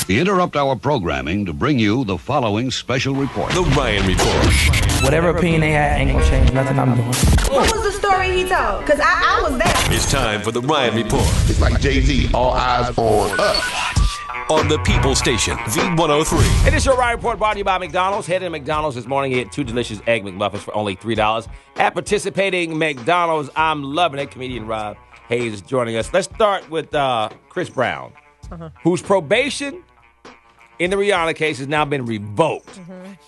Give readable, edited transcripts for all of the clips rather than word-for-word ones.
We interrupt our programming to bring you the following special report. The Ryan Report. Whatever opinion they had ain't gonna change nothing I'm doing. What was the story he told? Because I was there. It's time for the Ryan Report. It's like Jay-Z, all eyes on us. On the People Station, V103. It is your Ryan Report brought to you by McDonald's. Head to McDonald's this morning. Get 2 delicious Egg McMuffins for only $3. At participating McDonald's, I'm loving it. Comedian Rob Hayes is joining us. Let's start with Chris Brown, whose probation in the Rihanna case has now been revoked.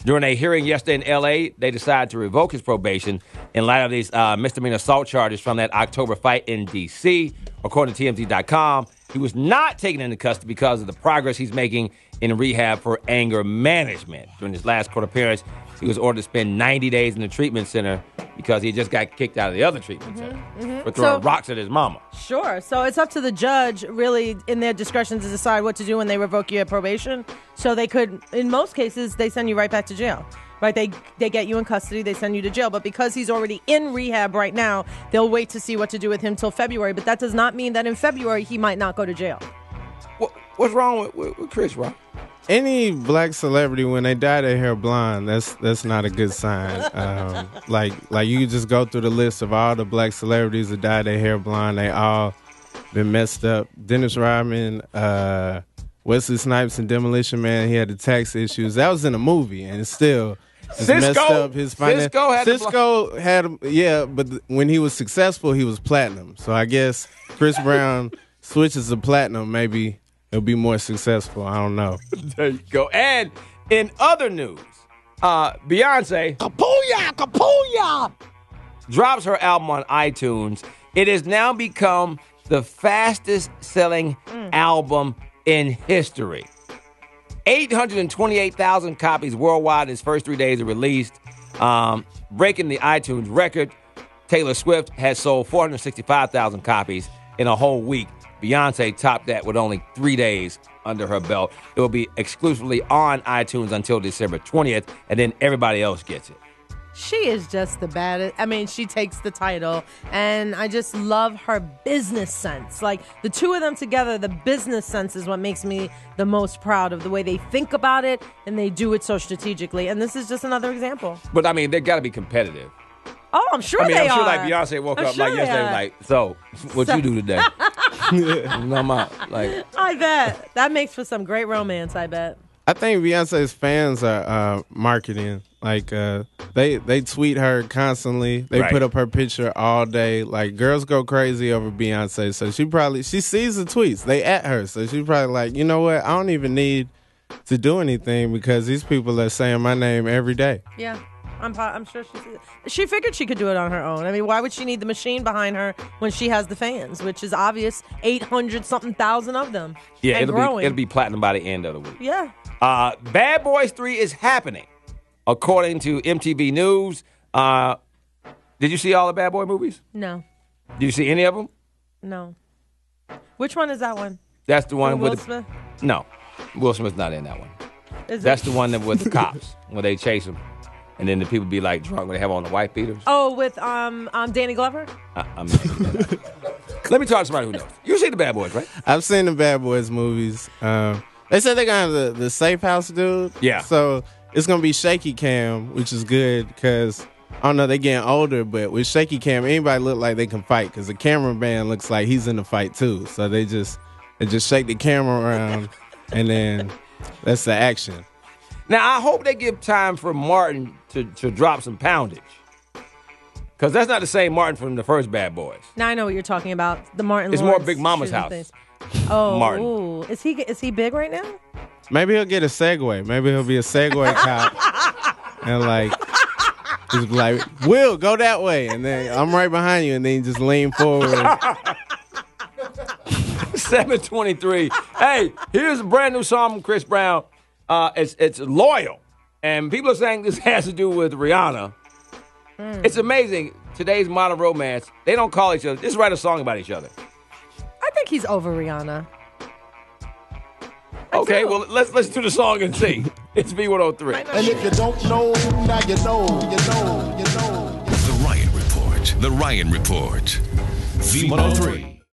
During a hearing yesterday in L.A., they decided to revoke his probation in light of these misdemeanor assault charges from that October fight in D.C. According to TMZ.com, he was not taken into custody because of the progress he's making in rehab for anger management. During his last court appearance, he was ordered to spend 90 days in the treatment center because he just got kicked out of the other treatment center for throwing rocks at his mama. Sure. So it's up to the judge, really, in their discretion to decide what to do when they revoke your probation. So they could, in most cases, they send you right back to jail. Right? They get you in custody, they send you to jail. But because he's already in rehab right now, they'll wait to see what to do with him till February. But that does not mean that in February he might not go to jail. What's wrong with Chris, Rob? Any black celebrity, when they dye their hair blonde, that's not a good sign. Like you just go through the list of all the black celebrities that dye their hair blonde. They all been messed up. Dennis Rodman, Wesley Snipes in Demolition Man, he had the tax issues. That was in a movie, and it's still just messed up his finance. Cisco had, but when he was successful, he was platinum. So I guess Chris Brown switches to platinum, maybe it'll be more successful. I don't know. There you go. And in other news, Beyonce Kapuya! drops her album on iTunes. It has now become the fastest selling album in history. 828,000 copies worldwide in its first 3 days of release, breaking the iTunes record. Taylor Swift has sold 465,000 copies in a whole week. Beyonce topped that with only 3 days under her belt. It will be exclusively on iTunes until December 20th, and then everybody else gets it. She is just the baddest. I mean, she takes the title, and I just love her business sense. Like, the two of them together, the business sense is what makes me the most proud of the way they think about it, and they do it so strategically. And this is just another example. But, I mean, they got to be competitive. Oh, I'm sure they are. I'm sure, like, Beyonce woke up like yesterday, like, so, what you do today? I'm out. Like, I bet. That makes for some great romance, I bet. I think Beyonce's fans are marketing. Like, they tweet her constantly. They put up her picture all day. Like, girls go crazy over Beyonce. So she sees the tweets. They at her. So she's probably like, you know what? I don't even need to do anything because these people are saying my name every day. Yeah. I'm sure she figured she could do it on her own. I mean, why would she need the machine behind her when she has the fans, which is obvious, 800-something thousand of them. Yeah, and it'll be platinum by the end of the week. Yeah. Bad Boys 3 is happening, according to MTV News. Did you see all the Bad Boy movies? No. Did you see any of them? No. Which one is that one? That's the one with Will Smith? No, Will Smith's not in that one. That's the one that with the cops when they chase him. And then the people be like drunk when they have on the white beaters. Oh, with Danny Glover? Let me talk to somebody who knows. You see the Bad Boys, right? I've seen the Bad Boys movies. They said they're going to have the Safe House dude. Yeah. So it's going to be shaky cam, which is good because, I don't know, they're getting older, but with shaky cam, anybody look like they can fight because the cameraman looks like he's in the fight too. So they just shake the camera around and then that's the action. Now, I hope they give time for Martin to drop some poundage. Because that's not the same Martin from the first Bad Boys. Now I know what you're talking about. The Martin It's Lawrence more Big Mama's house. Things. Oh, Martin. Ooh. Is he big right now? Maybe he'll get a Segway. Maybe he'll be a Segway cop. And like, just like, Will, go that way. And then I'm right behind you. And then you just lean forward. 723. Hey, here's a brand new song from Chris Brown. It's Loyal. And people are saying this has to do with Rihanna. It's amazing. Today's modern romance, they don't call each other. Just write a song about each other. I think he's over Rihanna. Okay, well, let's listen to the song and see. It's V103. And if you don't know, now you know. The Ryan Report. The Ryan Report. V103.